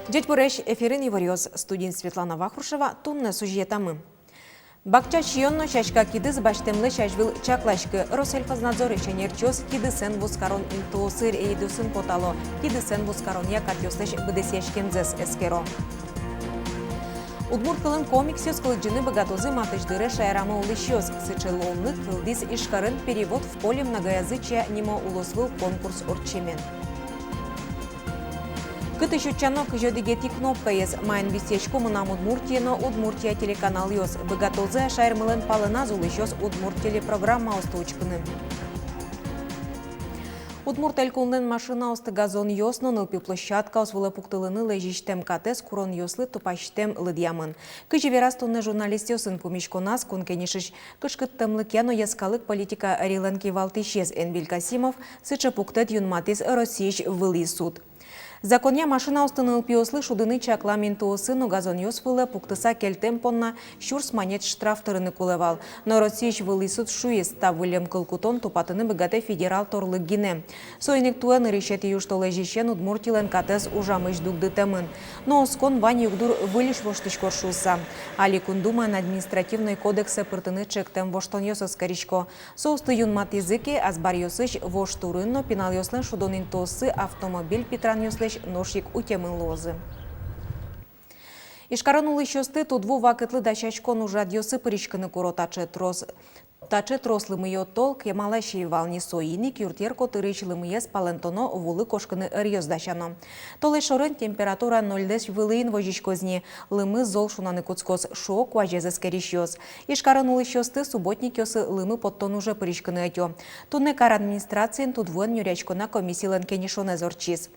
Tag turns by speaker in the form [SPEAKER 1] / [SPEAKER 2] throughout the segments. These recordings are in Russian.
[SPEAKER 1] Дядь Буреш, ефірин Іворіоз, студент Світлана Вахрушева, тунне сюжетами. Бакча чийонно чачка кидис баштемле чачвил чаклашкы. Россельхознадзор ишенерчос кидисен вускарон интоосыр эйдусын потало. Кидисен вускарон якат ёслеш бдесешкензес эскеро. Удмурткалын комиксиос кылыджыны богатозы матыждыры шайрама улышёс. Сычелонлык кылдис ишкарын перевод в поле многоязычия нимо улосвыл конкурс орчемен. Кытышучано кыжодигети кнопка ес. Майн вестечку мынам Удмуртияно Удмуртия телеканал ёс. Богатозы шайрмылын палыназ улышёс Удмуртели программа остуучкыны. Удмуртель кулнен машина осты газон ёсно нылпи площадка освыла пуктылыны лежиштем катес курон ёслы тупаштем лыдьямын. Кыжы верастунны журналист ёсын пумишконас кункенишиш кышкыттымлык яно яскалык политика риланки валтишез Энвиль Касимов сыча пуктет юнматис Россияш вылый суд. Законя машина установил пиослы шудыны чакламенту сыну газон ёсвылы пуктыса келтем понна шурс манет штраф тырыны кулевал. Но Россияш вылый суд шуес та вылем кылкутон тупатыны богате федерал торлык гине. Сойник туэн решети юштолы жещен Удмуртилен катес ужамыш дугды темын. Но оскон вань югдур вылиш воштыш коршуса. Али кундуман административный кодексе пыртыны чектем воштон ёсыз каричко. Соусты юнмат языки азбар ёсыш воштурынно пинал ёслен шудонин тосы автомобиль питран ёслен ношик утемын лозы. Ишкаран улышёсты тудву вакытлы дачачкон ужад ёсы пыричкыны куро тачы трослы мыё толк ямалаши вални соиник юртерко тырычлы мыес палентоно вулы кошкыны ырьёз дачано. Толы шорын температура 0 вылыйын вожичкозни лымы зол шунаны куцкоз шок важезес керишёс. Ишкаран улышёсты субботник ёсы лымы подтон уже пыричкыны этё. Тунне кар администрациян тудвуэн юрячкона комиссиялен кенишоне зорчиз.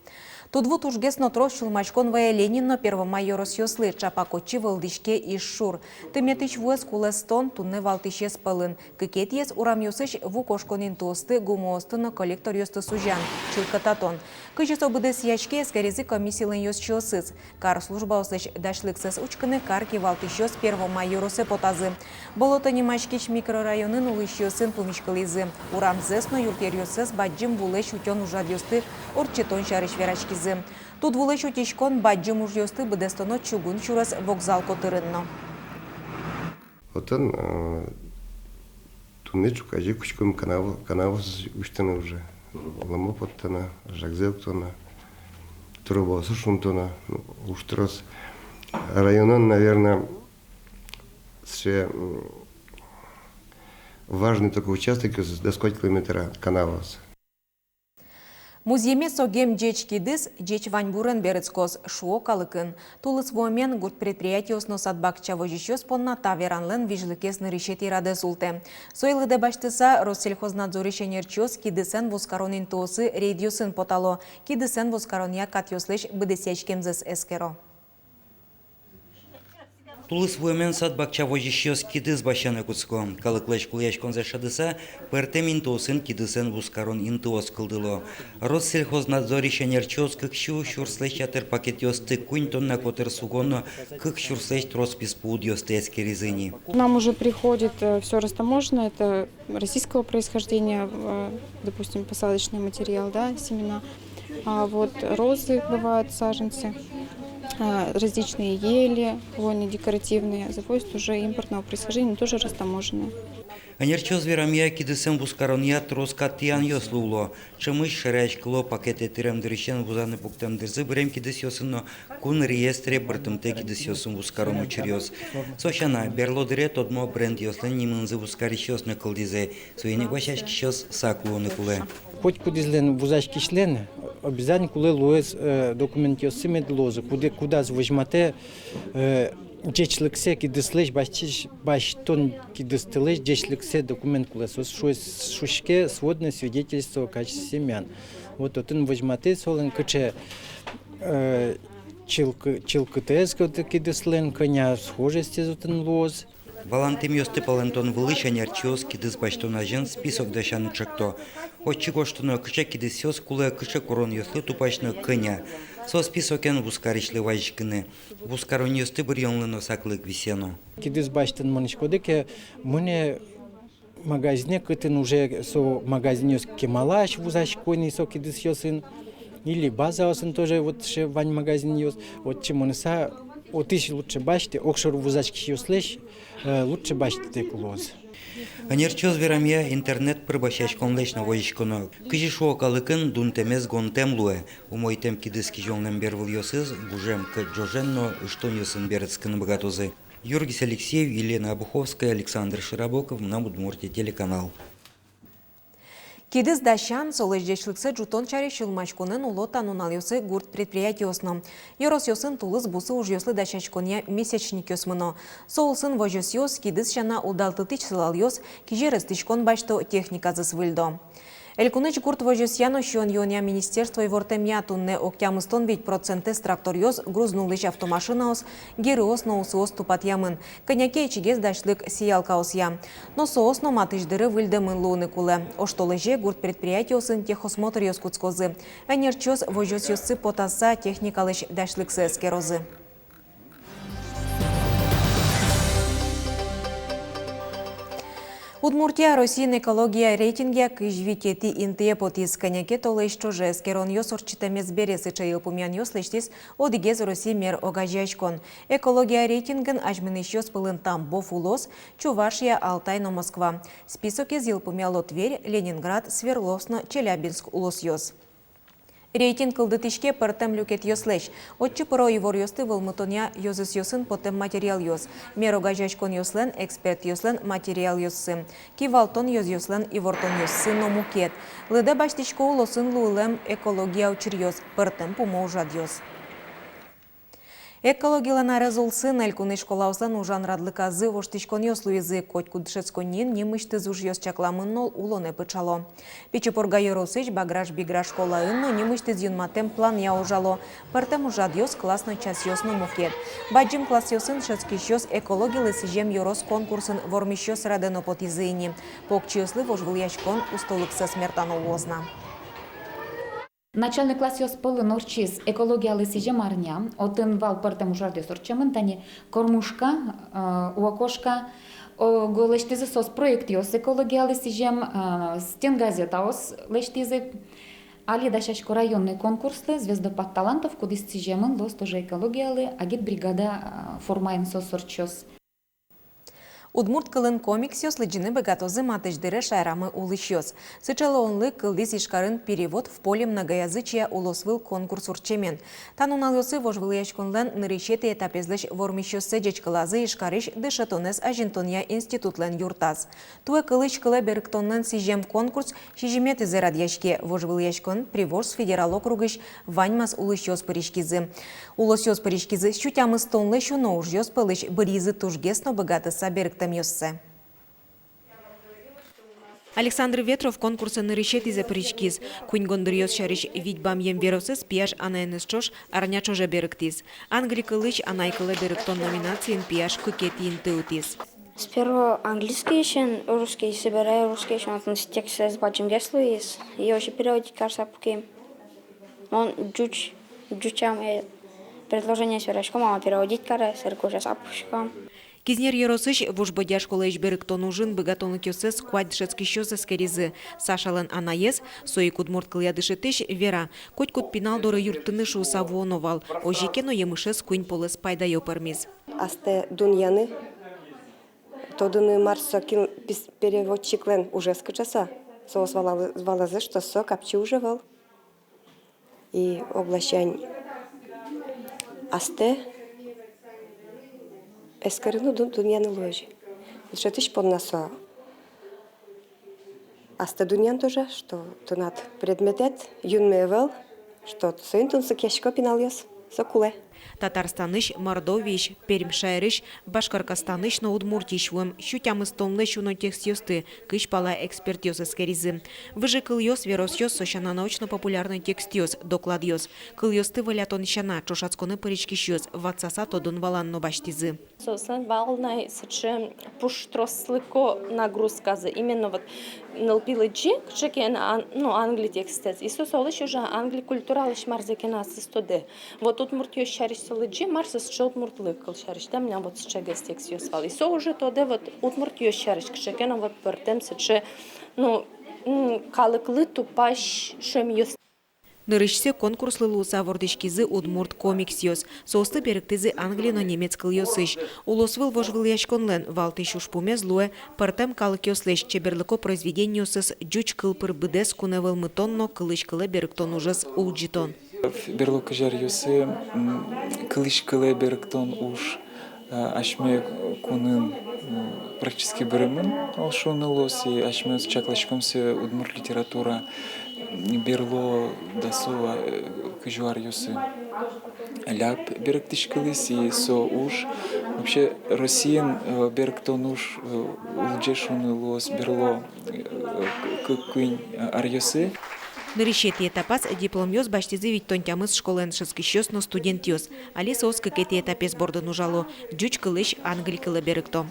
[SPEAKER 1] Тудву тужгес нотрос чулмачкон вая Ленинно первомайорос ёслы чапакочи валдишке иш шур. Тыметыч вуэс кулестон тунне валтишес пылын. Кыкет ес урам ёсыш ву кошконин тосты гумоостыно коллектор ёсты сужан. Чылкататон. Кычес обыдес ячке эскерезы комиссиялын ёс чёсыз. Кар служба ослыш дашлыксыз учкыны карки валтишёс первомайоросы потазы. Болотани мачкич микрорайонын улыш ёсын пумишкализы. Урам зесно юртер ёсыз баджим булеш утён ужад ёсты орчетон шарыш верачки. Тут вулеш утишкон баджим уж ёсты быдестоно чугун чурас вокзал котырынно.
[SPEAKER 2] Отын тунне чукажи кучком канавыз үштіні уже. Ламы поттана, жакзелктона, турбосы шунтона, уштырос. Районон, наверное, важный такой участок, до сколько километра канавыз.
[SPEAKER 1] Музейме согем джеч кидыс, джеч вань бурен берецкоз шуо калыкын. Тулыс вомен гурт предприятиосно садбакча вожищёс понна таверанлен вижлыкесны решети раде султе. Сойлыде баштыса Россельхознадзор ишенерчёс кидысен вускаронин тоосы рейдиосын потало. Кидысен вускарония катёслеш быдесячкемзес эскеро.
[SPEAKER 3] Тулыс вомен садбакча вожищёс кидыс башаны куцко. Калыклеш кулеш конзешадыса пертемин тосын кидысен вускарон интоос кылдыло. Россельхознадзор ишенерчёс кыкшу шурслеш чатыр пакет ёсты кунь тонна котыр сугонно кык шурслеш троспис пуд ёсты эскеризыни.
[SPEAKER 4] Нам уже приходит все растаможено, это российского происхождения, допустим, посадочный материал, да, семена. А вот розы бывают, саженцы. Различные ели, хвойные, декоративные, завозят уже импортного происхождения, тоже растаможенные.
[SPEAKER 3] Анерчоз верамия кидысен вускарония троскатиян ёслууло. Чымыш шерячкыло пакете тирем дырещен вузаны пуктем дырзы бірем кидыс ёсыно кун реестре быртымте кидыс ёсын вускарон учерёс. Сошана берло дыре тодмо бренд ёслен нимынзы вускариш ёсны кылдизе. Суйне башашки шёс саклуоны куле.
[SPEAKER 5] Хоть кудизлен вузашки член, обязательно куле луез документ ёсы медлозы, куда звожмате джечлыксе кидыслеш баштон кидыстылеш джечлыксе документ кулесос шушке сводное свидетельство о качестве семян. Вот отын возьмате солен кыче чилкытес кидыслен коня схожести зотын лоз.
[SPEAKER 3] Валантим ёсты палентон вылыш анерчоз кидыс баштон ажен список дашаны чакто. Отчего что кыче кидыс ёс куле кыче корон ёслы тупачно коня. Со списокен вускаришли вайшкыны. Вускарон ёсты бір ёнлыно саклык висено.
[SPEAKER 5] Кидыс баштын манышкодыке муне магазине кытын уже со магазин ёс кемалаш вузаш кони со кидыс ёсын. Или база осын тоже вот ще вань магазин ёс. Вот чем он са, вот ищи лучше бачите, окшор вузачки ёслеш, лучше бачите теку лоз.
[SPEAKER 3] Анерчоз верамия интернет прибащачкон лечна вожичконо. Кижи шуокалыкын дун темез гон темлуе. Умой тем кидыски жонлем бервыл ёсыз, бужем к джоженно штон ёсын берецкын богатозы. Юргис Алексеев, Елена Обуховская, Александр Широбоков, на Удмуртия телеканал.
[SPEAKER 1] Кидис дащан солеждешлыксы жутон чари шылмачконын уло танунал ёсы гурт предприятиосно. Йорос ёсын тулыс бусы уж ёслы дащачкония месячник ёсмыно. Соулсын вожёс ёс кидис шана удалтытыч сылал ёс кижерес тичкон башто техниказыс выльдо. Элькуныч гурт вожёс яно шон ёня министерство и вортемя тунне октямыстон 5% трактор ёс грузнулыч автомашинаос гериос ноусуос тупат ямын. Коняке ичигез дашлык сиялкаос я. Но соосно матыждыры выльдымын луны кулы. Оштолыже гурт предприятиосын техосмотр ёс куцкозы. Энерчос вожёс ёсы потаса техникалыч дашлыксы эскерозы. Удмуртия Российн экология рейтинге кыжвикети интие потис коняке толыш чоже скерон ёс орчитемез бересы чайыл пумян ёс лештис одигез Россий мер огажачкон. Экология рейтинген ажмыныш ёс пылын Тамбов улос, Чувашия, Алтай, но Москва. Список из Елпумяло Тверь, Ленинград, Свердловск, Челябинск улос ёс. Рейтинг кылдытышке пыртем люкет ёслеш. Отчы пыро ивор ёсты вылмытоня ёзыс ёсын потем материал ёс. Мерога жачкон ёслен, эксперт ёслен, материал ёсы. Кивалтон ёз ёслен, ивортон ёсы номукет. Лыда баштышко улосын луылем экология учыр ёс. Пыртем пумо ужад ёс. Экологилана резолсын элькуны школауслан ужан радлыказы воштышкон ёс луизы котькудшецконин немышты зуж ёс чакламыннол улоне пычало. Печепорга ёросыч баграш биграш школаынно немышты зюнматем план я ужало. Пыртем ужад ёс классный час ёс номукет. Баджим класс ёсын шецкиш ёс экологилы сижем ёрос конкурсын вормиш ёс радено потизыйни. Покчы ёслы вожвыл яшкон устолыксы смертано лозна.
[SPEAKER 6] Начальный класс ёс пылын орчиз экологиялы сижем арня, отын вал пыртем ужарды сорчемын, тани кормушка, уакошка, голештизы сос проект ёс экологиялы сижем, стен газета ос лештизы, али дашашко районный конкурслы, звездопад талантов, кудис сижемын, лос тоже экологиялы, агит бригада формайн сос сорчёс.
[SPEAKER 1] Удмурт кылын комикс ёс лыджины богатозы матыждыры шайрамы улыш ёс. Сычалы онлы кылдис ишкарын перевод в поле многоязычия улосвыл конкурс урчемен. Танунал ёсы вожвыл яшконлен нырышеты этапезлыш вормиш ёсы жечкылазы ишкарыш дышатонес ажинтония институтлен юртаз. Туэ кылыч кылы берктонлен сижем конкурс шижимет изы радьяшке вожвыл яшкон привоз федерал округыш ваньмас улыш ёс паришкизы. Улос ёс паришкизы щутямыз тонлы шуно уж ёс пылыш бризы тужгесно богатыса берктом ёссы. Александр Ветров конкурса нырышет изы паришкиз. Кунь гондыр ёс шариш видьбам ем веросыз пияш анайныз чош арня чоже берктиз. Англи кылыч анайкылы берктон номинациин пияш кыкетиин тыутиз.
[SPEAKER 7] Сперва английский еще, русский собираю, русский еще текст с баджим веслу есть. И уже переводить кажется пуким. Он джучам предложение сверачком, мама переводить каре, сыркуша с апушком.
[SPEAKER 1] Кизнер Еросыч вожбодя школа ижберктон ужин богатон кёсес куадь шецки щёсес керизы. Сашален анаес, сои кудморт кыля дышетыш вера. Коть куд пинал доры юрттыны шу савуоновал. Ожикено емышес куинь полыс пайда ёпермиз.
[SPEAKER 8] Асте дуньяны, тодыны марсо кил переводчиклен уже скачаса. Соос валазы, что со капчи ужевал. И облачань асте эскарину дуньяны ложи. Что ты под насо? Асте дуньян тоже, что тунат предметет юнмевел, что сын тун сакешко пиналес сокуле.
[SPEAKER 1] Татарстаныш, Мордович, Пермь-Шайрыш, Башкоркастаныш на Удмуртишвым, щутямыз тонлы шуно текст ёсты, кыш пала эксперт ёс эскеризы. Выжи кыл ёс, верос ёс, сощана научно-популярный текст ёс, доклад ёс. Кыл ёсты валятон щана, чошацконы парички ёс, ватсаса тодун валанно баштизы.
[SPEAKER 9] Сосан валнай сыче пуштрослыко нагрузказы. Именно вот нылпилыджи, кчекен англи текстец. И сосолыш уже англи культуралыш марзекенасы стоде. Вот тут муртё шариш солыджи, марсас чот муртлыкл шариш. Там меня вот счегас текст ёсвал. И со уже тоде вот ut муртё шариш, кчекен вот пертем сыче, калыклы тупаш шем ёс.
[SPEAKER 1] Нырышсе конкурслы луса вордышкизы удмурт комиксиос. Состы беректизы англино немецкл йосыш. Улосвыл вожвыл яшконлен, валты шушпуме злуе, партем калык йослеш, чеберлыко произведениосыз джуч кылпыр быдес куневыл мытонно кылыш-кылы беректон ужас улджитон.
[SPEAKER 10] Берлока жар йосы кылыш-кылы беректон уж ашме кунын практически беремен алшоны лос и ашме с чаклашкомсе удмурт литература берло дасуа кыжуар йосы ляп беректишкылыс и со уж вообще Россиян беректон уж улджешоны лос берло кынь арьосы.
[SPEAKER 1] Нырышети этапас диплом йос баштизы виттонтямыз школен шыскищос но студент йос. Али сос кекети этапес бордын ужало. Джуч кылыш англи кылы беректо.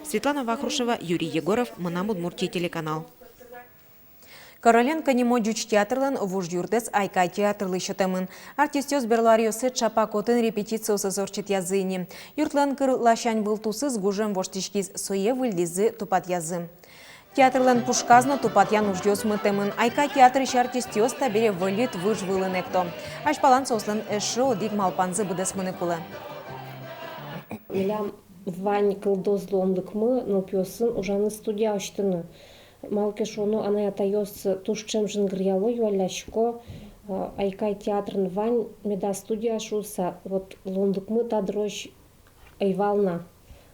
[SPEAKER 1] Светлана Вахрушева, Юрий Егоров, Мынам Удмуртия телеканал. Короленко немо джуч театрлан вуж юрдес айка театрлы шотемын. Артистёс берлариосы чапакотын репетициосы зорчит языни. Юртлан кыр лашань был тусыз гужем воштишкиз сое выльдизы тупат язым. Театрлан пушказно тупатян уждёс мытемын. Айка театры артистёс табере вылит выж вылынекто. Аш палан сослен эшо дик малпанзы быдес мыныкулы.
[SPEAKER 11] Милям вань кылдоз лондыкмы нопёсын ужаны студия аштыны. Малкешону анаятайос тушчем жингрияло юаляшко айкай театрын вань меда студия шуса вот лондыкмы тадрож айвална.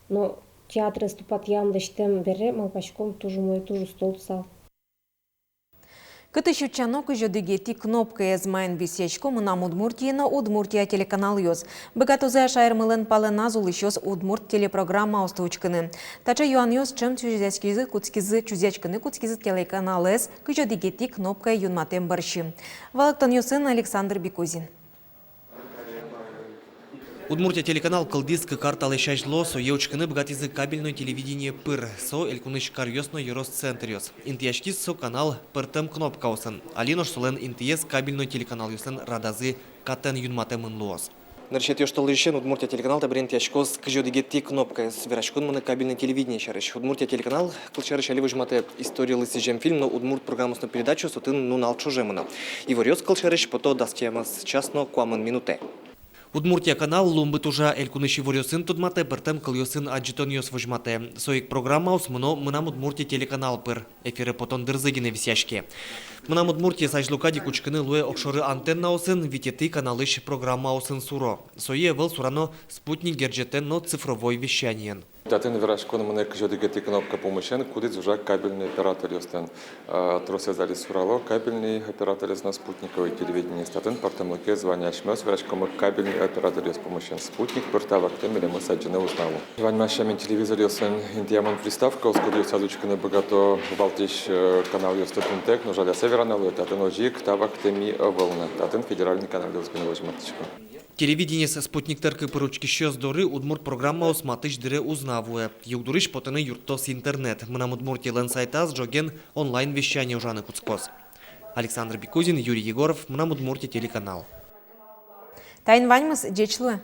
[SPEAKER 11] Но театры ступат ямдыштем бере малпачком тужу мой тужу стол сал.
[SPEAKER 1] Кыты щучанок и жодыгети кнопка езмайн бисечко Мынам Удмуртиена Удмуртия телеканал йоз. Богатузе шайрмылен пален азул ищёс Удмурт телепрограмма остучкыны. Тача юан йоз чем чузячкизы чузячкыны куцкизы телеканал эс кы жодыгети кнопка юнматем барщи. Валыктан йосын Александр Бикузин.
[SPEAKER 12] Удмуртия телеканал кылдиск карталы шажло со еучканы богатизы кабельное телевидение пыр со элькуныш карьосно ерос центриос. Интияшкис со канал пыртем кнопкаусын. Алинош солен интиес кабельный телеканал юсен радазы катен юнматемын луос.
[SPEAKER 13] Наречет ее, что лишен Удмуртия телеканал табрент яшкос кжодигети кнопка с верашкон мы кабельное телевидение шарыш. Удмуртия телеканал клчарыш али выжмате историю лысижем фильм, но Удмурт программу на передачу сотын ну налчужемына. И ворёс клчарыш пото даст темас частно куаман минуте.
[SPEAKER 12] Удмуртия канал лумбы тужа элькуныши ворёсын tudmate пыртем кылйосын аджитоньос вожмате. Соик программа усмуно Мынам Удмуртия телеканал пыр. Эфиры потон дырзыгины висяшки. Мынам Удмуртия сайжлукади кучкыны луэ окшоры антенна усын витеты каналыш программа усын суро. Сое выл сурано спутник герджетен но цифровой вещаниен.
[SPEAKER 14] Татын верашкон мене кжодигети кнопка помощен, кудит уже кабельный оператор ёстен. Тросезали сурало кабельный оператор из нас спутниковое телевидение. Татын партамлыке звания шмёс верашком кабельный оператор ёс помощен. Спутник портавак тем или мы саджены узнаву. Вань машами телевизор ёсен интиамон приставка, ускорил садучканы богато валтиш канал ёстен тек, но жаля северана лует. Татын ожик тавак теми волна. Татын федеральный канал ёсганы возьматочку.
[SPEAKER 12] Телевидение со спутник терки поручки щез дори Удмурт программа осматыш дире узнавуе. Югдуриш потаны юртос интернет. Мынам Удмуртия лен сайтаз джоген онлайн вещание ужаны куцкос. Александр Бикузин, Юрий Егоров, Мынам Удмуртия телеканал.
[SPEAKER 1] Тайн ваньмыз дечлы.